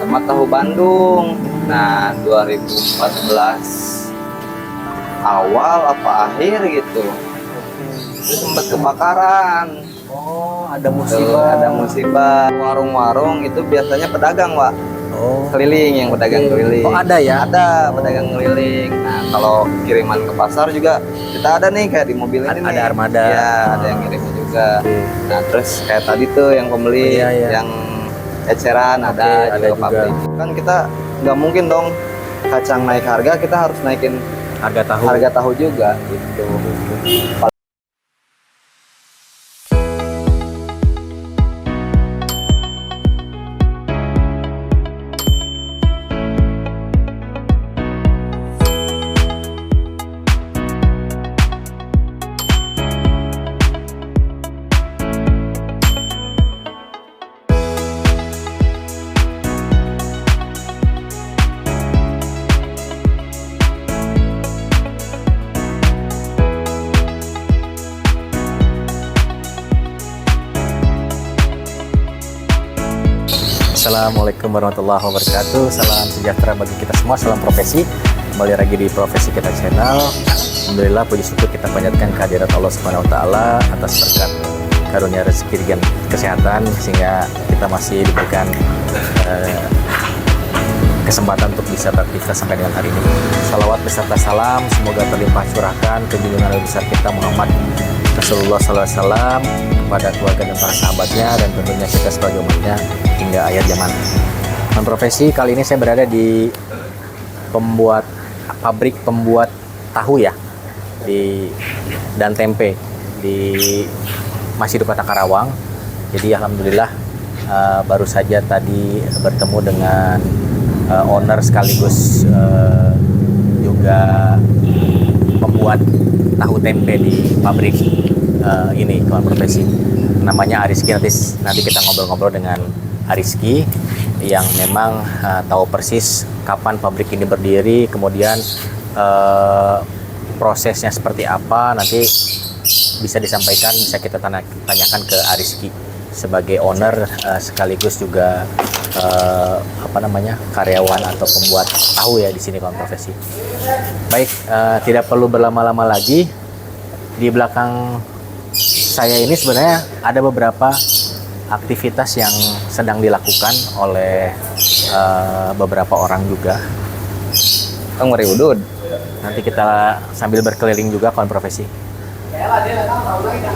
sama tahu Bandung. Nah, 2014 awal apa akhir gitu. Itu sempat kebakaran. Oh, ada Tuh, musibah. ada musibah. Warung-warung itu biasanya pedagang, Wak. Oh, Keliling, yang pedagang keliling. oh ada ya? Ada pedagang keliling. Nah, kalau kiriman ke pasar juga kita ada nih kayak di mobil ini nih. Ada armada. Iya, ada yang kirim juga. Nah, terus kayak tadi tuh yang pembeli Oh, iya. yang eceran ada ada juga pabrik. Kan kita nggak mungkin dong kacang naik harga, kita harus naikin harga tahu juga gitu. Assalamualaikum warahmatullahi wabarakatuh. Salam sejahtera bagi kita semua, salam profesi. Kembali lagi di Profesi Kita Channel. Alhamdulillah, puji syukur kita panjatkan kehadirat Allah Subhanahu wa taala atas berkat karunia rezeki dan kesehatan sehingga kita masih diberikan kesempatan untuk bisa beraktivitas sampai dengan hari ini. Salawat beserta salam semoga terlimpah curahkan ke junjungan Nabi besar kita Muhammad Rasulullah SAW kepada keluarga dan para sahabatnya dan tentunya kita sebagai umatnya hingga akhir zaman. Dan profesi kali ini saya berada di pabrik pembuat tahu ya dan tempe di masih di Kota Karawang. Jadi alhamdulillah baru saja tadi bertemu dengan owner sekaligus juga pembuat tahu tempe di pabrik ini kawan profesi. Namanya Ariski. Nanti kita ngobrol-ngobrol dengan Ariski yang memang tahu persis kapan pabrik ini berdiri, kemudian prosesnya seperti apa, nanti bisa disampaikan, bisa kita tanyakan ke Ariski sebagai owner sekaligus juga karyawan atau pembuat tahu ya di sini kawan profesi. Baik, tidak perlu berlama-lama lagi. Di belakang saya ini sebenarnya ada beberapa aktivitas yang sedang dilakukan oleh beberapa orang juga. Ngeri udud. Nanti kita sambil berkeliling juga kawan profesi.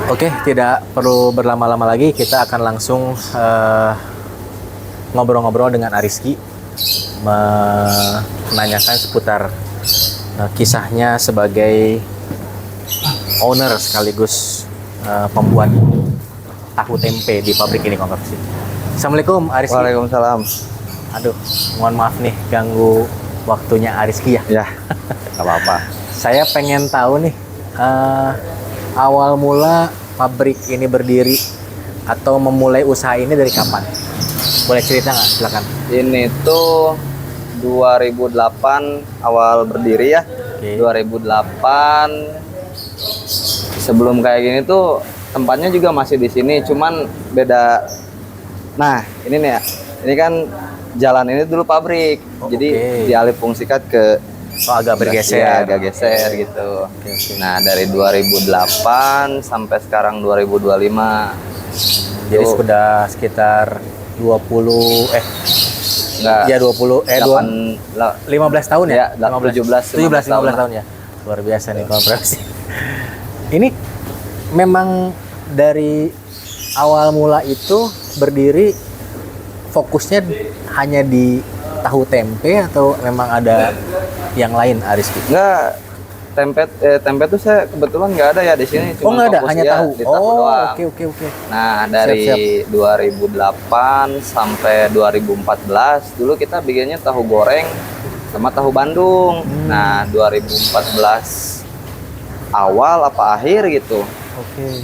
Oke, tidak perlu berlama-lama lagi, kita akan langsung ngobrol-ngobrol dengan Ariski, menanyakan seputar kisahnya sebagai owner sekaligus pembuat tahu tempe di pabrik ini kawan profesi. Assalamualaikum Ariski. Waalaikumsalam. Aduh, mohon maaf nih ganggu waktunya Ariski ya. Ya, nggak apa-apa. Saya pengen tahu nih awal mula pabrik ini berdiri atau memulai usaha ini dari kapan? Boleh cerita nggak? Silakan. Ini tuh 2008 awal berdiri ya. Oke. 2008 sebelum kayak gini tuh tempatnya juga masih di sini, cuman beda. Nah, ini nih ya. Ini kan jalan ini dulu pabrik. Jadi dialih fungsikan ke agak bergeser. Ya, agak geser gitu. Nah, dari 2008 sampai sekarang 2025. Jadi sudah sekitar 20 enggak. Ya 20 15 tahun ya? 15 tahun ya. Luar biasa nih kawan profesi. Ini memang dari awal mula itu berdiri fokusnya hanya di tahu tempe atau memang ada yang lain Ariski? Enggak, tempe tuh saya kebetulan nggak ada ya di sini. Oh nggak ada, hanya tahu. Di tahu doang. Oke. Nah dari siap. 2008 sampai 2014 dulu kita bikinnya tahu goreng sama tahu Bandung. Nah 2014 awal apa akhir gitu.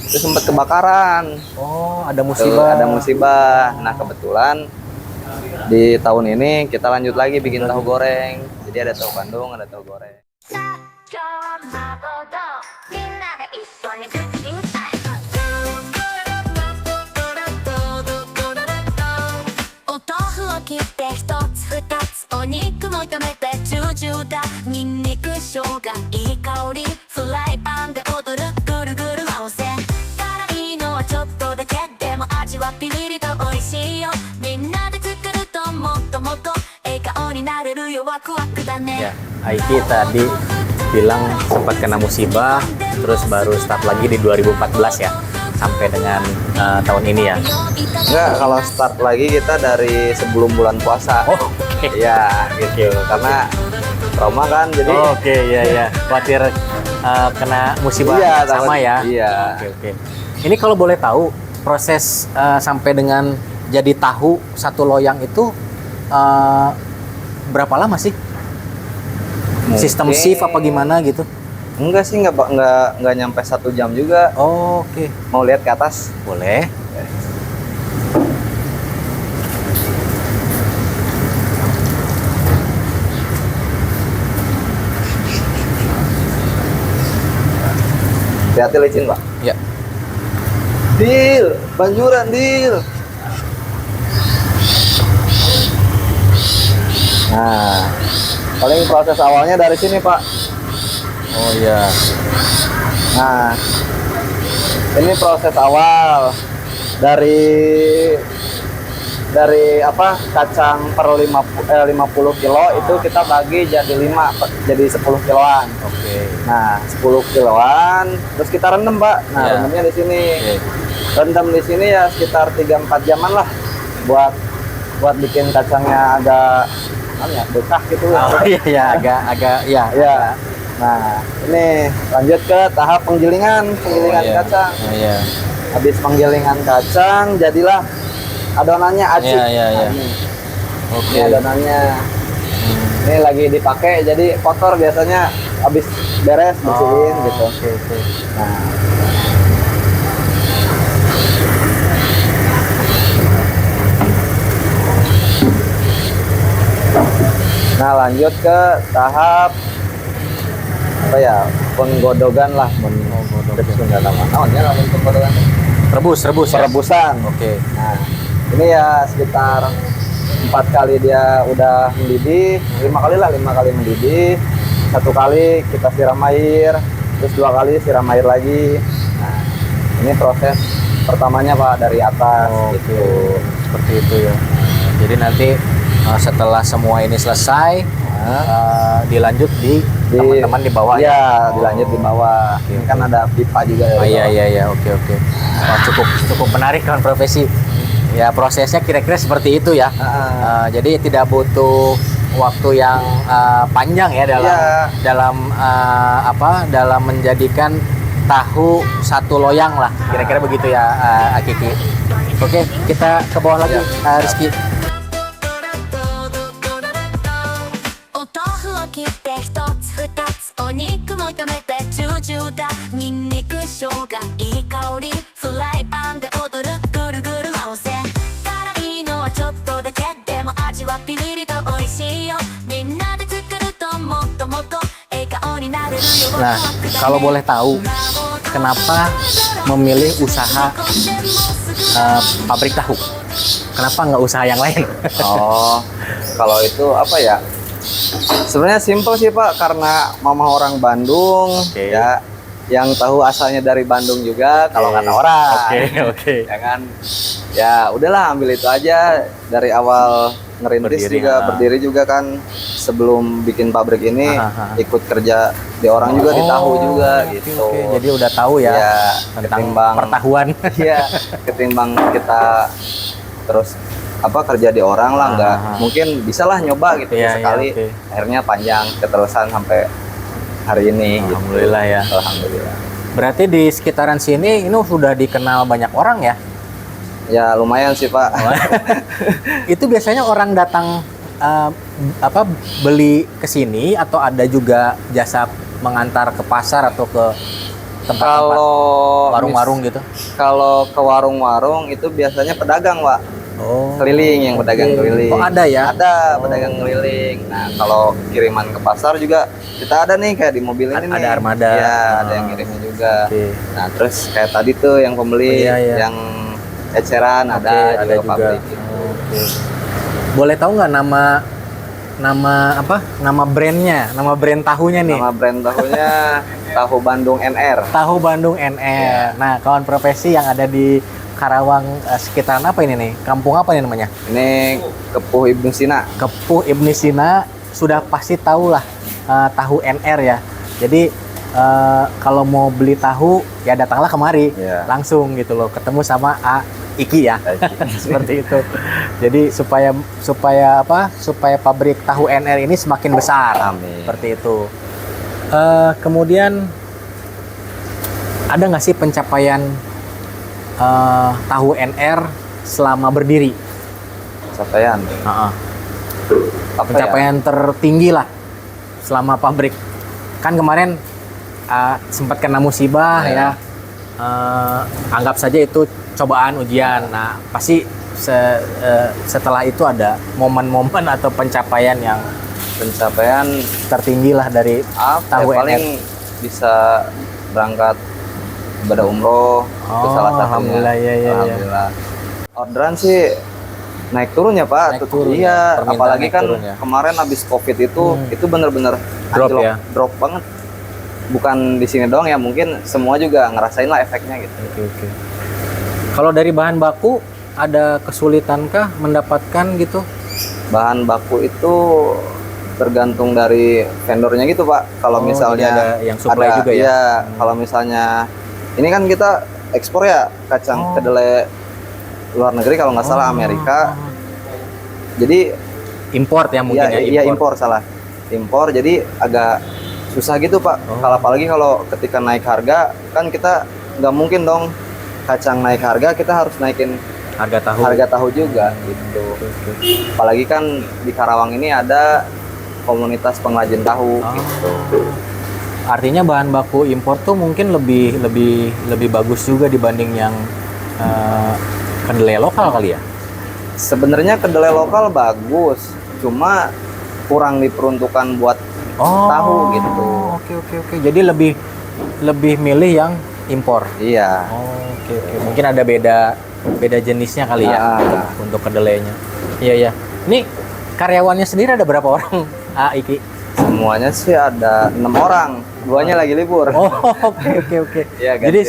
Itu sempat kebakaran. Oh ada musibah. Ada musibah. Nah kebetulan di tahun ini kita lanjut lagi bikin tahu goreng. Jadi ada tahu Bandung, ada tahu goreng. 肉も炒めてジュージューだニンニク生姜いい香りフライパンで踊るぐるぐる合わせ辛いのはちょっとだけでも味はピリリと美味しいよみんなで作るともっともっと笑顔になれるよワクワクだね Ya, Aiki tadi bilang sempat kena musibah, terus baru start lagi di 2014 ya, sampai dengan tahun ini ya. Enggak, kalau start lagi kita dari sebelum bulan puasa. Oh, oke. Ya, gitu. Karena trauma kan, jadi Oke, ya ya. Khawatir kena musibah Iya, sama takut. ya. Iya. Oke. Ini kalau boleh tahu proses sampai dengan jadi tahu satu loyang itu berapa lama sih? Sistem mungkin- shift apa gimana gitu? Enggak sih, enggak nyampe 1 jam juga. Oh, oke. Mau lihat ke atas? Boleh. Hati-hati licin, Pak. Ya. Dil, banjuran, Dil. Nah, paling proses awalnya dari sini, Pak. Oh iya. Nah, ini proses awal dari apa kacang per 50 kilo itu kita bagi jadi 10 kiloan. Oke. Nah, 10 kiloan terus kita rendam, Pak. Nah, Ya. rendamnya di sini. Oke. Rendam di sini ya sekitar 3-4 jaman lah buat bikin kacangnya agak bekah gitu. Oh iya ya, agak ya. Ya. Nah, ini lanjut ke tahap penggilingan iya. kacang. Oh, iya. Habis penggilingan kacang, jadilah adonannya acik. Iya. Nah, ini. Oke. Ini adonannya. Ini lagi dipakai, jadi kotor biasanya habis beres bersihin gitu. Oke. Nah, nah lanjut ke tahap apa ya, penggodogan lah, penggodogan nama naonnya lah penggodogan, Rebus ya. perebusan. Oke. Nah, ini ya sekitar 4 kali dia udah mendidih, 5 kali mendidih, 1 kali kita siram air, terus 2 kali siram air lagi. Nah, ini proses pertamanya, Pak, dari atas gitu. Seperti itu ya. Jadi nanti setelah semua ini selesai, dilanjut di teman-teman di bawah. Iya, dilanjut di bawah. Ini kan ada pipa juga. Oh, dari bawah. iya. Oke. Wah, cukup menarik kan profesi. Ya prosesnya kira-kira seperti itu ya. Jadi tidak butuh waktu yang panjang ya dalam menjadikan tahu satu loyang lah. Kira-kira begitu ya, Akiki. Oke, kita ke bawah lagi, Rizky. お豆腐を切って1つ2つお肉も炒めてジュージューだニンニク生姜いい香りフライパンで踊るぐるぐる合わせ辛いのはちょっとだけでも味はピリリと美味しいよみんなで作るともっともっと笑顔になれるよ Nah, kalau boleh tahu, kenapa memilih usaha pabrik tahu? Kenapa nggak usaha yang lain? Oh, kalau itu apa ya? Sebenarnya simpel sih, Pak, karena mama orang Bandung, Oke. ya, yang tahu asalnya dari Bandung juga, kalau kata orang. Oke. Ya kan, ya udahlah ambil itu aja dari awal ngerintis berdiri juga kan, sebelum bikin pabrik ini ikut kerja di orang juga, di tahu juga gitu. Oke. Jadi udah tahu ya, Ya, tentang ketimbang pertahuan. Iya, ketimbang kita terus kerja di orang lah, nggak mungkin bisalah nyoba gitu Iya, sekali. oke. Akhirnya panjang keterusan sampai hari ini. Alhamdulillah gitu. ya. Alhamdulillah. Berarti di sekitaran sini ini sudah dikenal banyak orang ya? Ya lumayan sih, Pak. Itu biasanya orang datang beli ke sini atau ada juga jasa mengantar ke pasar atau ke tempat-tempat Kalau warung-warung gitu? Kalau ke warung-warung itu biasanya pedagang, Pak. Oh. Keliling, yang pedagang keliling. Oh, ada ya? Ada pedagang keliling. Nah, kalau kiriman ke pasar juga kita ada nih, kayak di mobil ini Ada nih. armada. Iya, ada yang kirimnya juga. Oke. Nah, terus kayak tadi tuh yang pembeli, Oh, iya. yang eceran Oke, ada juga juga. pabrik gitu. Oke. Boleh tahu nggak nama nama apa? Nama brandnya, nama brand tahunya nih. Nama brand tahunya Tahu Bandung NR. Tahu Bandung NR. Nah, kawan profesi yang ada di Karawang sekitaran apa ini nih? Kampung apa nih namanya? Ini Kepuh Ibnu Sina. Kepuh Ibnu Sina, sudah pasti tahu lah tahu NR ya. Jadi kalau mau beli tahu ya datanglah kemari, langsung gitu loh, ketemu sama Iki ya. Seperti itu. Jadi supaya pabrik tahu NR ini semakin besar. Amin. Seperti itu. Kemudian ada nggak sih pencapaian tahu NR selama berdiri? Pencapaian. Pencapaian tertinggi lah selama pabrik. Kan kemarin sempat kena musibah ya. Anggap saja itu cobaan ujian. Nah, pasti setelah itu ada momen-momen atau pencapaian yang tertinggi lah dari tahu NR. Paling bisa berangkat ibadah umroh itu salah satunya. Alhamdulillah, ya. Alhamdulillah. Orderan sih naik turun ya Pak. Iya, apalagi kan kemarin habis Covid itu bener-bener drop banget. Bukan di sini doang ya, mungkin semua juga ngerasain lah efeknya gitu. Oke. Kalau dari bahan baku ada kesulitankah mendapatkan gitu? Bahan baku itu tergantung dari vendornya gitu Pak. Kalau misalnya ada yang supply juga ya? Iya, kalau misalnya ini kan kita ekspor ya kacang kedelai luar negeri kalau nggak salah Amerika. Jadi import ya mungkin ya? Iya impor salah. Impor jadi agak susah gitu Pak. Kalau apalagi kalau ketika naik harga kan kita nggak mungkin dong kacang naik harga, kita harus naikin harga tahu juga gitu. Apalagi kan di Karawang ini ada komunitas pengrajin tahu gitu. Artinya bahan baku impor tuh mungkin lebih bagus juga dibanding yang kedelai lokal kali ya? Sebenarnya kedelai lokal bagus, cuma kurang diperuntukkan buat tahu gitu. Oke. Jadi lebih milih yang impor. Iya. Oke. Mungkin ada beda jenisnya kali ya untuk kedelainya. Iya. Ini karyawannya sendiri ada berapa orang, Iki? Semuanya sih ada 6 orang. 2-nya lagi libur. Oke. Iya, jadi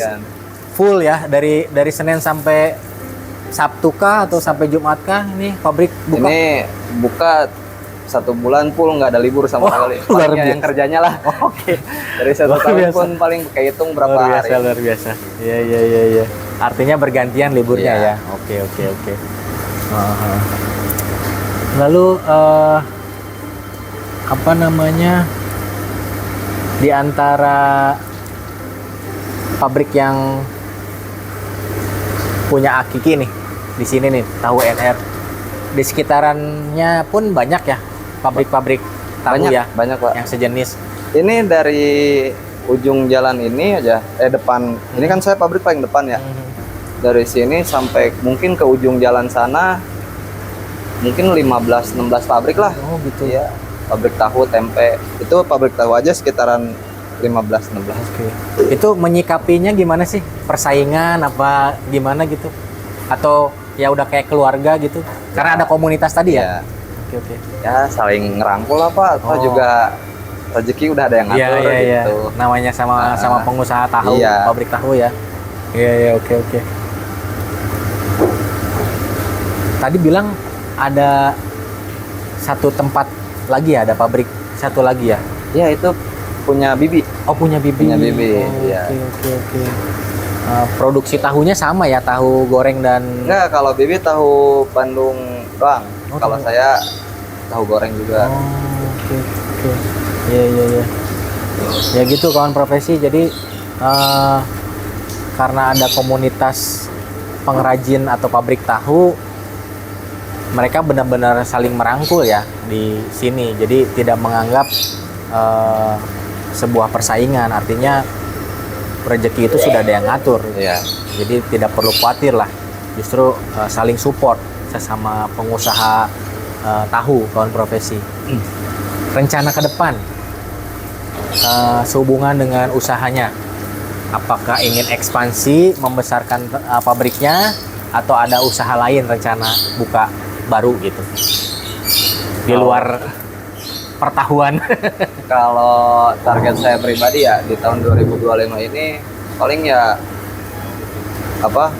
full ya dari Senin sampai Sabtu kah atau sampai Jumat kah ini pabrik buka? Ini buka 1 bulan full, nggak ada libur sama sekali. Paling yang kerjanya lah. Oke. Dari 1 tahun pun paling kehitung berapa hari. Luar biasa. Iya. Artinya bergantian liburnya ya. Oke. Lalu apa namanya, di antara pabrik yang punya Akiki nih di sini nih tahu NR, di sekitarannya pun banyak ya pabrik-pabrik tahu banyak Pak yang sejenis. Ini dari ujung jalan ini aja depan ini kan saya pabrik paling depan ya. Dari sini sampai mungkin ke ujung jalan sana mungkin 15-16 pabrik lah. Gitu ya. Pabrik tahu, tempe. Itu pabrik tahu aja sekitaran 15-16. Oke. Itu menyikapinya gimana sih? Persaingan apa gimana gitu? Atau ya udah kayak keluarga gitu? Karena ada komunitas tadi ya? Oke. Ya saling ngerangkul lah Pak. Atau juga rezeki udah ada yang ngatur gitu. Namanya sama pengusaha tahu, pabrik tahu ya. Iya, oke. Tadi bilang ada satu tempat lagi ya, ada pabrik satu lagi ya? Iya, itu punya Bibi. Oh, punya Bibi. Iya. Oke. Produksi tahunya sama ya, tahu goreng dan... Enggak, kalau Bibi tahu Bandung doang. Kalau saya tahu goreng juga. Oke. Iya. Ya gitu kawan profesi. Jadi karena ada komunitas pengrajin atau pabrik tahu, mereka benar-benar saling merangkul ya di sini. Jadi tidak menganggap sebuah persaingan. Artinya rezeki itu sudah ada yang ngatur. Jadi tidak perlu khawatir lah. Justru saling support sesama pengusaha tahu kawan profesi. Rencana ke depan sehubungan dengan usahanya, apakah ingin ekspansi membesarkan pabriknya atau ada usaha lain rencana buka baru gitu di luar pertahuan? Kalau target saya pribadi ya di tahun 2025 ini paling ya apa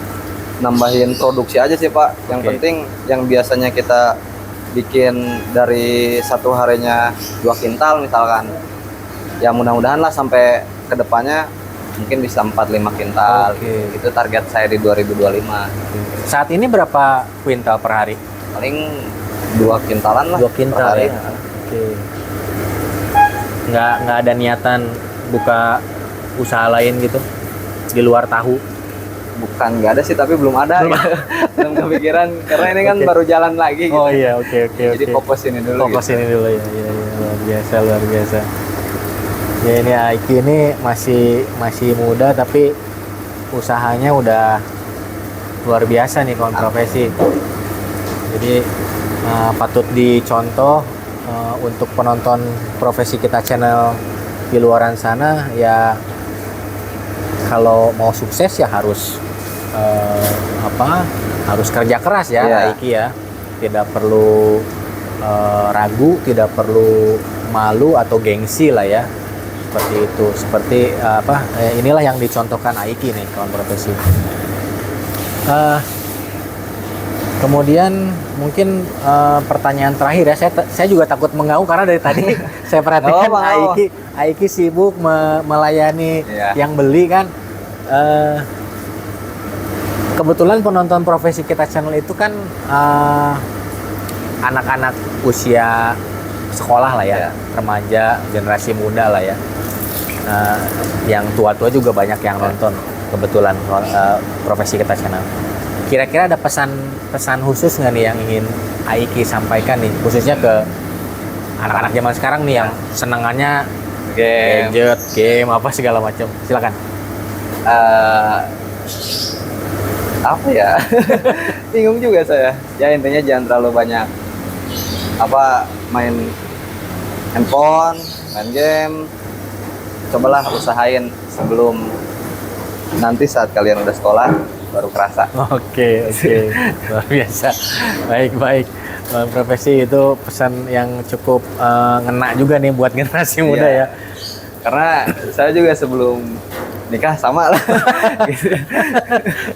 nambahin produksi aja sih Pak. Yang Oke. penting yang biasanya kita bikin dari satu harinya 2 kintal misalkan, ya mudah-mudahan lah sampai kedepannya mungkin bisa 4-5 kintal. Oke. Itu target saya di 2025. Saat ini berapa kuintal per hari? Paling 2 kintalan lah 2 per kintal hari. ya. Oke. Nggak ada niatan buka usaha lain gitu di luar tahu? Bukan nggak ada sih, tapi belum ada Belum gitu. Belum kepikiran karena ini kan Oke. baru jalan lagi gitu. Oh iya, oke. Jadi fokus ini dulu Fokus gitu. ini dulu ya. Iya, luar biasa. Ya ini Aiki ini masih muda tapi usahanya udah luar biasa nih kawan profesi. Jadi patut dicontoh untuk penonton profesi kita channel di luaran sana ya. Kalau mau sukses ya harus harus kerja keras ya, Iya. Aiki ya. Tidak perlu ragu, tidak perlu malu atau gengsi lah ya. Seperti itu. Seperti inilah yang dicontohkan Aiki nih kawan profesi. Kemudian mungkin pertanyaan terakhir ya, saya juga takut mengganggu karena dari tadi saya perhatikan Nggak apa-apa. Aiki sibuk melayani Iya. yang beli kan. Kebetulan penonton profesi kita channel itu kan anak-anak usia sekolah lah ya, Iya. remaja, generasi muda lah ya. Yang tua-tua juga banyak yang nonton kebetulan profesi kita channel. Kira-kira ada pesan khusus nggak nih yang ingin Aiki sampaikan nih, khususnya ke anak-anak zaman sekarang nih yang senangannya Game. gadget, game apa segala macam. Silakan. Apa ya? Bingung juga saya. Ya intinya jangan terlalu banyak main handphone, main game. Cobalah usahain sebelum nanti saat kalian udah sekolah baru kerasa. Oke, luar biasa. Baik. Profesi itu pesan yang cukup ngena juga nih buat generasi muda Iya. ya. Karena saya juga sebelum nikah sama lah. Gitu.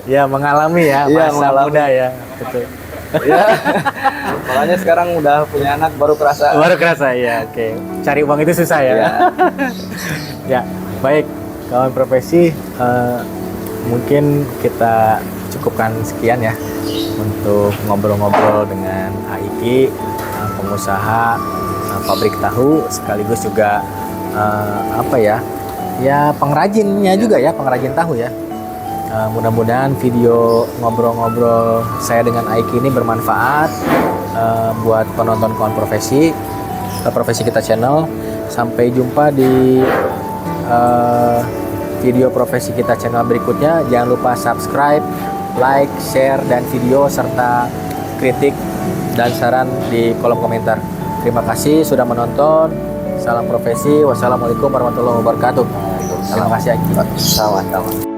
Ya mengalami ya Iya, masa mengalami. muda ya. Betul. Ya. Makanya sekarang udah punya anak baru kerasa. Baru kerasa ya, oke. Cari uang itu susah ya. Iya. Ya, baik kawan profesi, mungkin kita cukupkan sekian ya untuk ngobrol-ngobrol dengan Aiki, pengusaha pabrik tahu sekaligus juga pengrajinnya juga ya, pengrajin tahu ya. Mudah-mudahan video ngobrol-ngobrol saya dengan Aiki ini bermanfaat buat penonton kawan profesi kita channel. Sampai jumpa di video profesi kita channel berikutnya. Jangan lupa subscribe, like, share, dan video serta kritik dan saran di kolom komentar. Terima kasih sudah menonton. Salam profesi. Wassalamualaikum warahmatullahi wabarakatuh. Terima kasih Aiki. Sama-sama.